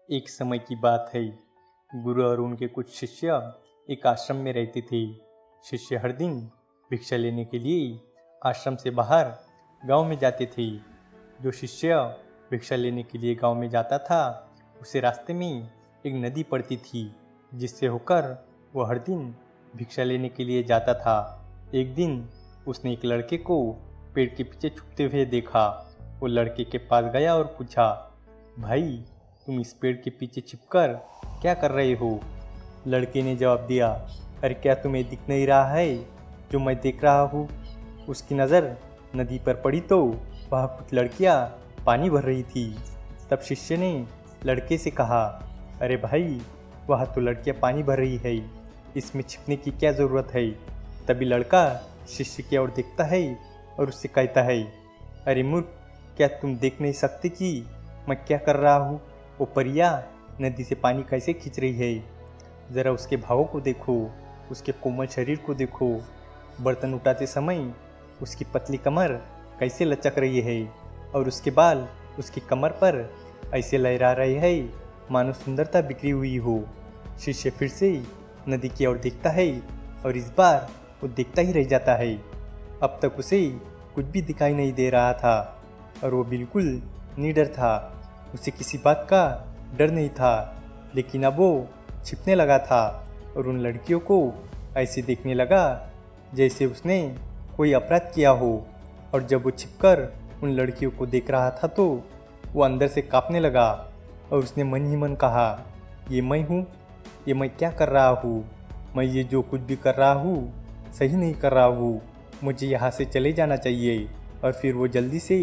एक समय की बात है। गुरु और उनके कुछ शिष्य एक आश्रम में रहते थे। शिष्य हर दिन भिक्षा लेने के लिए आश्रम से बाहर गांव में जाते थे। जो शिष्य भिक्षा लेने के लिए गांव में जाता था, उसे रास्ते में एक नदी पड़ती थी, जिससे होकर वह हर दिन भिक्षा लेने के लिए जाता था। एक दिन उसने एक लड़के को पेड़ के पीछे छुपते हुए देखा। वो लड़के के पास गया और पूछा, भाई, तुम इस पेड़ के पीछे छिपकर क्या कर रहे हो? लड़के ने जवाब दिया, अरे क्या तुम्हें दिख नहीं रहा है जो मैं देख रहा हूँ? उसकी नज़र नदी पर पड़ी तो वहाँ कुछ लड़कियाँ पानी भर रही थी। तब शिष्य ने लड़के से कहा, अरे भाई, वहाँ तो लड़कियाँ पानी भर रही है, इसमें छिपने की क्या ज़रूरत है? तभी लड़का शिष्य की ओर देखता है और उससे कहता है, अरे मूर्ख, क्या तुम देख नहीं सकते कि मैं क्या कर रहा हूँ? वो परियाँ नदी से पानी कैसे खींच रही है। ज़रा उसके भावों को देखो, उसके कोमल शरीर को देखो। बर्तन उठाते समय उसकी पतली कमर कैसे लचक रही है और उसके बाल उसकी कमर पर ऐसे लहरा रहे हैं मानो सुंदरता बिखरी हुई हो। शिष्य फिर से नदी की ओर देखता है और इस बार वो देखता ही रह जाता है। अब तक उसे कुछ भी दिखाई नहीं दे रहा था और वो बिल्कुल निडर था। उसे किसी बात का डर नहीं था, लेकिन अब वो छिपने लगा था और उन लड़कियों को ऐसे देखने लगा जैसे उसने कोई अपराध किया हो। और जब वो छिपकर उन लड़कियों को देख रहा था तो वो अंदर से कांपने लगा और उसने मन ही मन कहा, ये मैं हूँ? ये मैं क्या कर रहा हूँ? मैं ये जो कुछ भी कर रहा हूँ सही नहीं कर रहा हूँ। मुझे यहाँ से चले जाना चाहिए। और फिर वो जल्दी से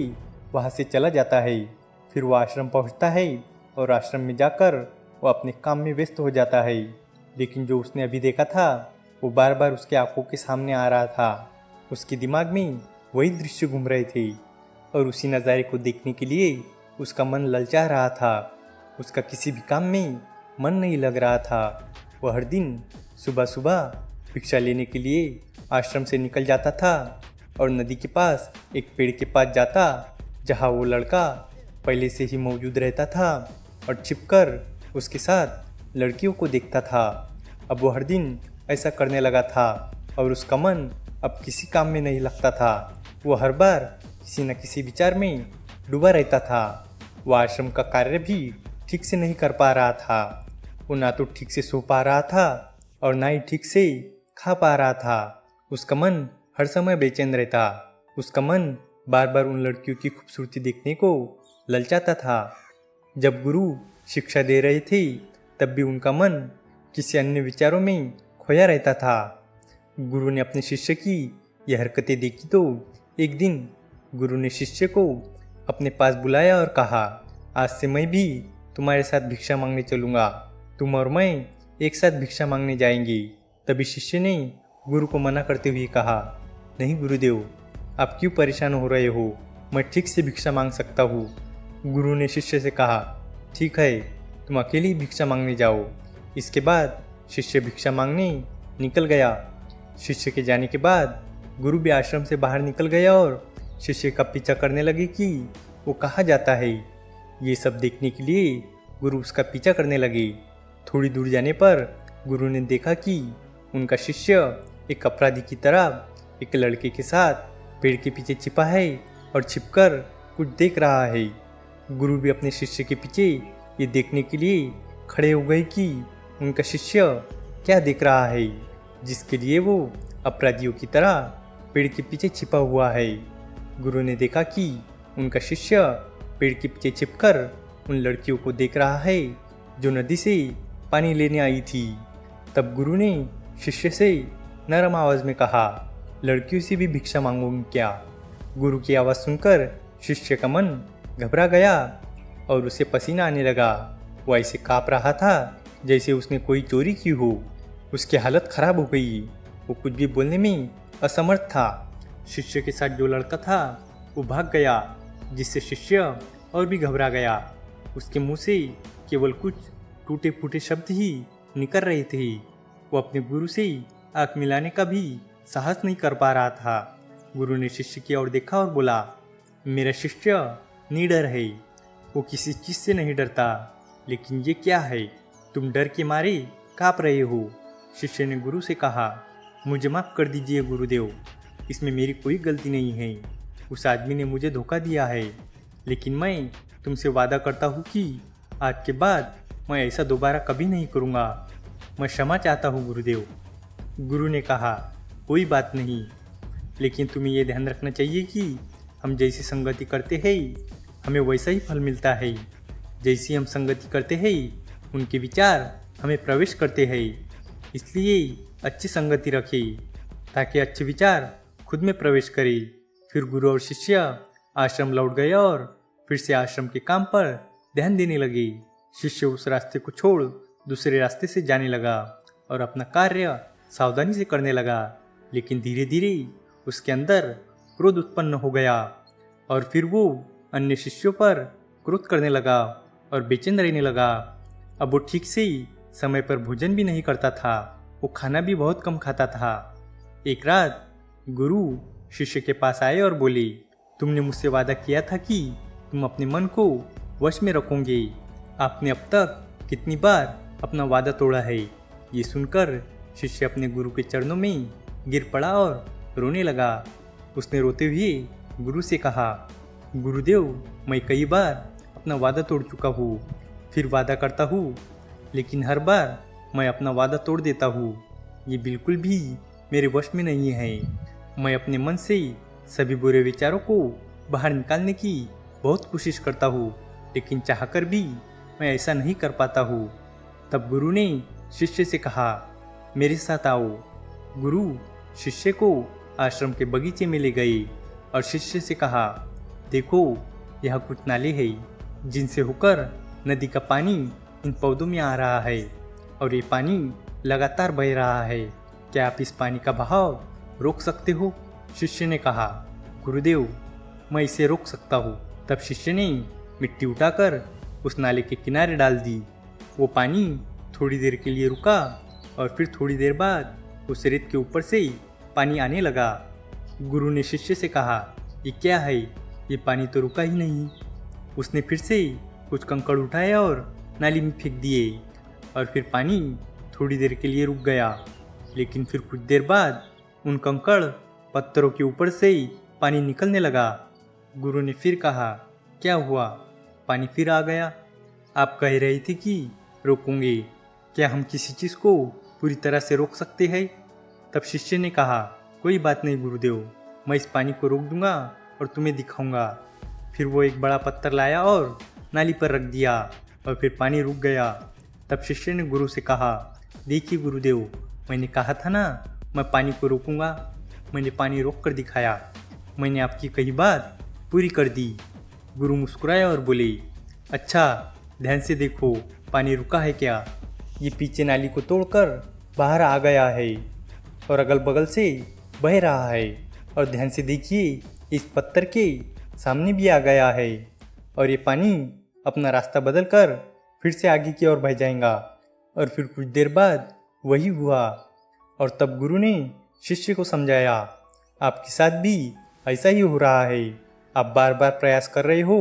वहाँ से चला जाता है। फिर वो आश्रम पहुँचता है और आश्रम में जाकर वो अपने काम में व्यस्त हो जाता है। लेकिन जो उसने अभी देखा था वो बार बार उसके आंखों के सामने आ रहा था। उसके दिमाग में वही दृश्य घूम रहे थे और उसी नज़ारे को देखने के लिए उसका मन ललचा रहा था। उसका किसी भी काम में मन नहीं लग रहा था। वह हर दिन सुबह सुबह भिक्षा लेने के लिए आश्रम से निकल जाता था और नदी के पास एक पेड़ के पास जाता, जहाँ वो लड़का पहले से ही मौजूद रहता था और छिपकर उसके साथ लड़कियों को देखता था। अब वो हर दिन ऐसा करने लगा था और उसका मन अब किसी काम में नहीं लगता था। वो हर बार किसी न किसी विचार में डूबा रहता था। वो आश्रम का कार्य भी ठीक से नहीं कर पा रहा था। वो ना तो ठीक से सो पा रहा था और ना ही ठीक से खा पा रहा था। उसका मन हर समय बेचैन रहता। उसका मन बार बार उन लड़कियों की खूबसूरती देखने को ललचाता था। जब गुरु शिक्षा दे रहे थे तब भी उनका मन किसी अन्य विचारों में खोया रहता था। गुरु ने अपने शिष्य की यह हरकतें देखी तो एक दिन गुरु ने शिष्य को अपने पास बुलाया और कहा, आज से मैं भी तुम्हारे साथ भिक्षा मांगने चलूँगा। तुम और मैं एक साथ भिक्षा मांगने जाएंगे। तभी शिष्य ने गुरु को मना करते हुए कहा, नहीं गुरुदेव, आप क्यों परेशान हो रहे हो? मैं ठीक से भिक्षा मांग सकता हूँ। गुरु ने शिष्य से कहा, ठीक है, तुम अकेले ही भिक्षा मांगने जाओ। इसके बाद शिष्य भिक्षा मांगने निकल गया। शिष्य के जाने के बाद गुरु भी आश्रम से बाहर निकल गया और शिष्य का पीछा करने लगे कि वो कहाँ जाता है। ये सब देखने के लिए गुरु उसका पीछा करने लगे। थोड़ी दूर जाने पर गुरु ने देखा कि उनका शिष्य एक अपराधी की तरह एक लड़के के साथ पेड़ के पीछे छिपा है और छिपकर कुछ देख रहा है। गुरु भी अपने शिष्य के पीछे ये देखने के लिए खड़े हो गए कि उनका शिष्य क्या देख रहा है, जिसके लिए वो अपराधियों की तरह पेड़ के पीछे छिपा हुआ है। गुरु ने देखा कि उनका शिष्य पेड़ के पीछे छिपकर उन लड़कियों को देख रहा है जो नदी से पानी लेने आई थी। तब गुरु ने शिष्य से नरम आवाज़ में कहा, लड़कियों से भी भिक्षा मांगूंगी क्या? गुरु की आवाज़ सुनकर शिष्य का मन घबरा गया और उसे पसीना आने लगा। वो ऐसे काँप रहा था जैसे उसने कोई चोरी की हो। उसकी हालत खराब हो गई। वो कुछ भी बोलने में असमर्थ था। शिष्य के साथ जो लड़का था वो भाग गया, जिससे शिष्य और भी घबरा गया। उसके मुंह से केवल कुछ टूटे फूटे शब्द ही निकल रहे थे। वो अपने गुरु से आँख मिलाने का भी साहस नहीं कर पा रहा था। गुरु ने शिष्य की ओर देखा और बोला, मेरा शिष्य निडर है, वो किसी चीज़ से नहीं डरता। लेकिन ये क्या है? तुम डर के मारे काँप रहे हो। शिष्य ने गुरु से कहा, मुझे माफ़ कर दीजिए गुरुदेव, इसमें मेरी कोई गलती नहीं है। उस आदमी ने मुझे धोखा दिया है, लेकिन मैं तुमसे वादा करता हूँ कि आज के बाद मैं ऐसा दोबारा कभी नहीं करूँगा। मैं क्षमा चाहता हूँ गुरुदेव। गुरु ने कहा, कोई बात नहीं, लेकिन तुम्हें ये ध्यान रखना चाहिए कि हम जैसी संगति करते हैं हमें वैसा ही फल मिलता है। जैसी हम संगति करते हैं उनके विचार हमें प्रवेश करते हैं। इसलिए अच्छी संगति रखें ताकि अच्छे विचार खुद में प्रवेश करें। फिर गुरु और शिष्य आश्रम लौट गए और फिर से आश्रम के काम पर ध्यान देने लगे। शिष्य उस रास्ते को छोड़ दूसरे रास्ते से जाने लगा और अपना कार्य सावधानी से करने लगा, लेकिन धीरे धीरे उसके अंदर क्रोध उत्पन्न हो गया और फिर वो अन्य शिष्यों पर क्रोध करने लगा और बेचैन रहने लगा। अब वो ठीक से समय पर भोजन भी नहीं करता था, वो खाना भी बहुत कम खाता था। एक रात गुरु शिष्य के पास आए और बोले, तुमने मुझसे वादा किया था कि तुम अपने मन को वश में रखोगे। आपने अब तक कितनी बार अपना वादा तोड़ा है? ये सुनकर शिष्य अपने गुरु के चरणों में गिर पड़ा और रोने लगा। उसने रोते हुए गुरु से कहा, गुरुदेव, मैं कई बार अपना वादा तोड़ चुका हूँ, फिर वादा करता हूँ, लेकिन हर बार मैं अपना वादा तोड़ देता हूँ। ये बिल्कुल भी मेरे वश में नहीं है। मैं अपने मन से सभी बुरे विचारों को बाहर निकालने की बहुत कोशिश करता हूँ, लेकिन चाहकर भी मैं ऐसा नहीं कर पाता हूँ। तब गुरु ने शिष्य से कहा, मेरे साथ आओ। गुरु शिष्य को आश्रम के बगीचे में ले गए और शिष्य से कहा, देखो, यहाँ कुछ नाले हैं जिनसे होकर नदी का पानी इन पौधों में आ रहा है और ये पानी लगातार बह रहा है। क्या आप इस पानी का बहाव रोक सकते हो? शिष्य ने कहा, गुरुदेव, मैं इसे रोक सकता हूँ। तब शिष्य ने मिट्टी उठाकर उस नाले के किनारे डाल दी। वो पानी थोड़ी देर के लिए रुका और फिर थोड़ी देर बाद उस रेत के ऊपर से पानी आने लगा। गुरु ने शिष्य से कहा, ये क्या है? ये पानी तो रुका ही नहीं। उसने फिर से कुछ कंकड़ उठाए और नाली में फेंक दिए और फिर पानी थोड़ी देर के लिए रुक गया, लेकिन फिर कुछ देर बाद उन कंकड़ पत्थरों के ऊपर से पानी निकलने लगा। गुरु ने फिर कहा, क्या हुआ? पानी फिर आ गया। आप कह रहे थे कि रोकूंगे, क्या हम किसी चीज़ को पूरी तरह से रोक सकते हैं? तब शिष्य ने कहा, कोई बात नहीं गुरुदेव, मैं इस पानी को रोक दूंगा और तुम्हें दिखाऊंगा। फिर वो एक बड़ा पत्थर लाया और नाली पर रख दिया और फिर पानी रुक गया। तब शिष्य ने गुरु से कहा, देखिए गुरुदेव, मैंने कहा था ना मैं पानी को रोकूंगा। मैंने पानी रोक कर दिखाया। मैंने आपकी कही बात पूरी कर दी। गुरु मुस्कुराए और बोले, अच्छा, ध्यान से देखो, पानी रुका है क्या? ये पीछे नाली को तोड़कर बाहर आ गया है और अगल बगल से बह रहा है। और ध्यान से देखिए, इस पत्थर के सामने भी आ गया है और ये पानी अपना रास्ता बदलकर फिर से आगे की ओर बह जाएगा। और फिर कुछ देर बाद वही हुआ। और तब गुरु ने शिष्य को समझाया, आपके साथ भी ऐसा ही हो रहा है। आप बार बार प्रयास कर रहे हो,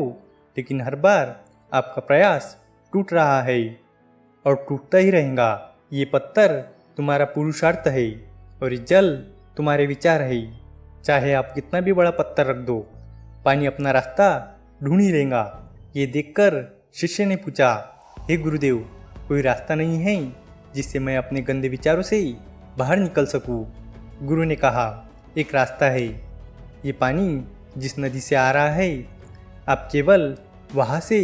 लेकिन हर बार आपका प्रयास टूट रहा है और टूटता ही रहेगा। ये पत्थर तुम्हारा पुरुषार्थ है और ये जल तुम्हारे विचार है। चाहे आप कितना भी बड़ा पत्थर रख दो, पानी अपना रास्ता ढूंढ ही लेगा। ये देखकर शिष्य ने पूछा, हे गुरुदेव, कोई रास्ता नहीं है जिससे मैं अपने गंदे विचारों से बाहर निकल सकूं? गुरु ने कहा, एक रास्ता है। ये पानी जिस नदी से आ रहा है, आप केवल वहाँ से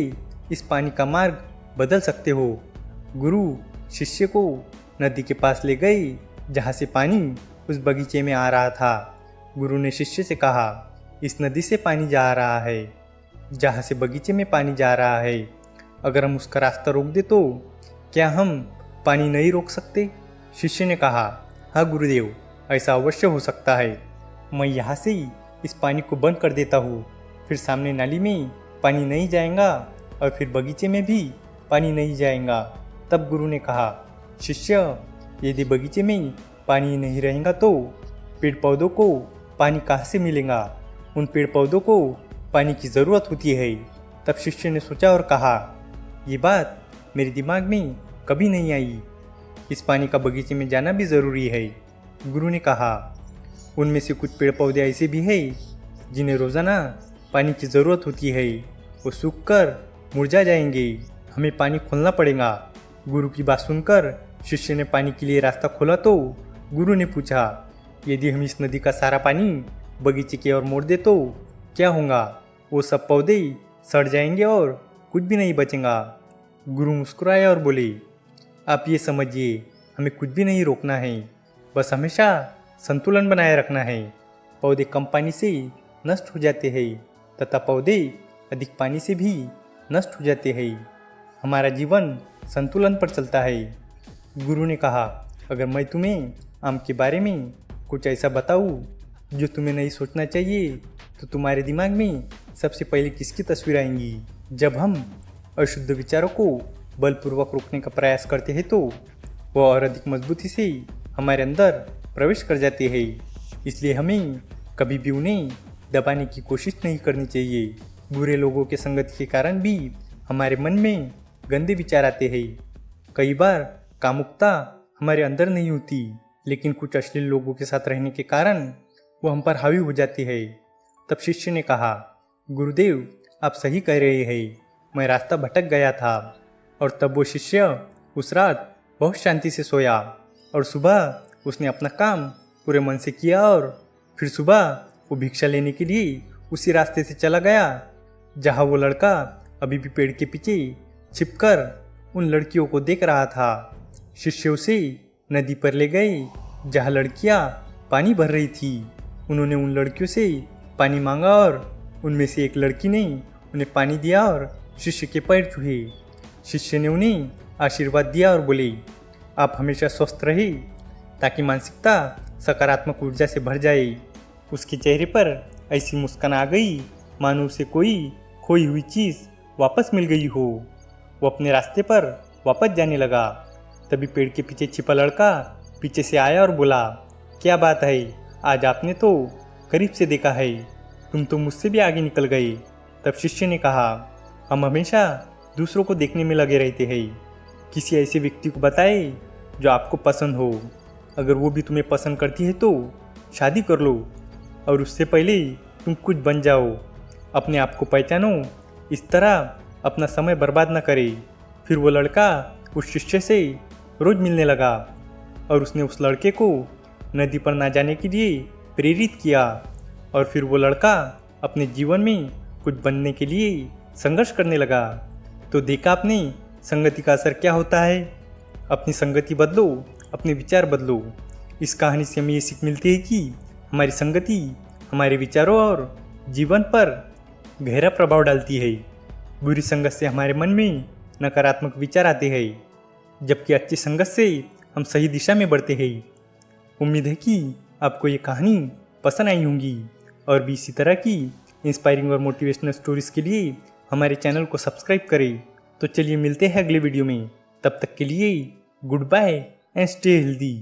इस पानी का मार्ग बदल सकते हो। गुरु शिष्य को नदी के पास ले गए जहाँ से पानी उस बगीचे में आ रहा था। गुरु ने शिष्य से कहा, इस नदी से पानी जा रहा है जहाँ से बगीचे में पानी जा रहा है। अगर हम उसका रास्ता रोक दे तो क्या हम पानी नहीं रोक सकते? शिष्य ने कहा, हाँ गुरुदेव, ऐसा अवश्य हो सकता है। मैं यहाँ से इस पानी को बंद कर देता हूँ, फिर सामने नाली में पानी नहीं जाएगा और फिर बगीचे में भी पानी नहीं जाएगा। तब गुरु ने कहा, शिष्य, यदि बगीचे में पानी नहीं रहेगा तो पेड़ पौधों को पानी कहाँ से मिलेगा? उन पेड़ पौधों को पानी की ज़रूरत होती है। तब शिष्य ने सोचा और कहा, ये बात मेरे दिमाग में कभी नहीं आई। इस पानी का बगीचे में जाना भी ज़रूरी है। गुरु ने कहा, उनमें से कुछ पेड़ पौधे ऐसे भी हैं जिन्हें रोज़ाना पानी की ज़रूरत होती है। वो सूख कर मुरझा जाएंगे, हमें पानी खोलना पड़ेगा। गुरु की बात सुनकर शिष्य ने पानी के लिए रास्ता खोला तो गुरु ने पूछा, यदि हम इस नदी का सारा पानी बगीचे की ओर मोड़ दे तो क्या होगा? वो सब पौधे सड़ जाएंगे और कुछ भी नहीं बचेगा। गुरु मुस्कुराए और बोले, आप ये समझिए, हमें कुछ भी नहीं रोकना है, बस हमेशा संतुलन बनाए रखना है। पौधे कम पानी से नष्ट हो जाते हैं तथा पौधे अधिक पानी से भी नष्ट हो जाते हैं। हमारा जीवन संतुलन पर चलता है। गुरु ने कहा, अगर मैं तुम्हें आम के बारे में कुछ ऐसा बताऊँ जो तुम्हें नहीं सोचना चाहिए तो तुम्हारे दिमाग में सबसे पहले किसकी तस्वीर आएंगी? जब हम अशुद्ध विचारों को बलपूर्वक रोकने का प्रयास करते हैं तो वह और अधिक मजबूती से हमारे अंदर प्रवेश कर जाते हैं। इसलिए हमें कभी भी उन्हें दबाने की कोशिश नहीं करनी चाहिए। बुरे लोगों के संगति के कारण भी हमारे मन में गंदे विचार आते हैं। कई बार कामुकता हमारे अंदर नहीं होती, लेकिन कुछ अश्लील लोगों के साथ रहने के कारण वो हम पर हावी हो जाती है। तब शिष्य ने कहा, गुरुदेव आप सही कह रहे हैं, मैं रास्ता भटक गया था। और तब वो शिष्य उस रात बहुत शांति से सोया और सुबह उसने अपना काम पूरे मन से किया और फिर सुबह वो भिक्षा लेने के लिए उसी रास्ते से चला गया जहाँ वो लड़का अभी भी पेड़ के पीछे छिपकर उन लड़कियों को देख रहा था। शिष्य उसे नदी पर ले गए जहाँ लड़कियाँ पानी भर रही थी। उन्होंने उन लड़कियों से पानी मांगा और उनमें से एक लड़की ने उन्हें पानी दिया और शिष्य के पैर छुए। शिष्य ने उन्हें आशीर्वाद दिया और बोले, आप हमेशा स्वस्थ रहे ताकि मानसिकता सकारात्मक ऊर्जा से भर जाए। उसके चेहरे पर ऐसी मुस्कान आ गई मानो उसे कोई खोई हुई चीज़ वापस मिल गई हो। वो अपने रास्ते पर वापस जाने लगा। तभी पेड़ के पीछे छिपा लड़का पीछे से आया और बोला, क्या बात है, आज आपने तो करीब से देखा है, तुम तो मुझसे भी आगे निकल गए। तब शिष्य ने कहा, हम हमेशा दूसरों को देखने में लगे रहते हैं। किसी ऐसे व्यक्ति को बताए जो आपको पसंद हो। अगर वो भी तुम्हें पसंद करती है तो शादी कर लो और उससे पहले तुम कुछ बन जाओ। अपने आप को पहचानो, इस तरह अपना समय बर्बाद न करे। फिर वो लड़का उस शिष्य से रोज मिलने लगा और उसने उस लड़के को नदी पर ना जाने के लिए प्रेरित किया। और फिर वो लड़का अपने जीवन में कुछ बनने के लिए संघर्ष करने लगा। तो देखा आपने संगति का असर क्या होता है। अपनी संगति बदलो, अपने विचार बदलो। इस कहानी से हमें ये सीख मिलती है कि हमारी संगति हमारे विचारों और जीवन पर गहरा प्रभाव डालती है। बुरी संगत से हमारे मन में नकारात्मक विचार आते हैं, जबकि अच्छी संगत से हम सही दिशा में बढ़ते हैं। उम्मीद है कि आपको ये कहानी पसंद आई होंगी और भी इसी तरह की इंस्पायरिंग और मोटिवेशनल स्टोरीज़ के लिए हमारे चैनल को सब्सक्राइब करें। तो चलिए मिलते हैं अगले वीडियो में। तब तक के लिए good bye and stay healthy.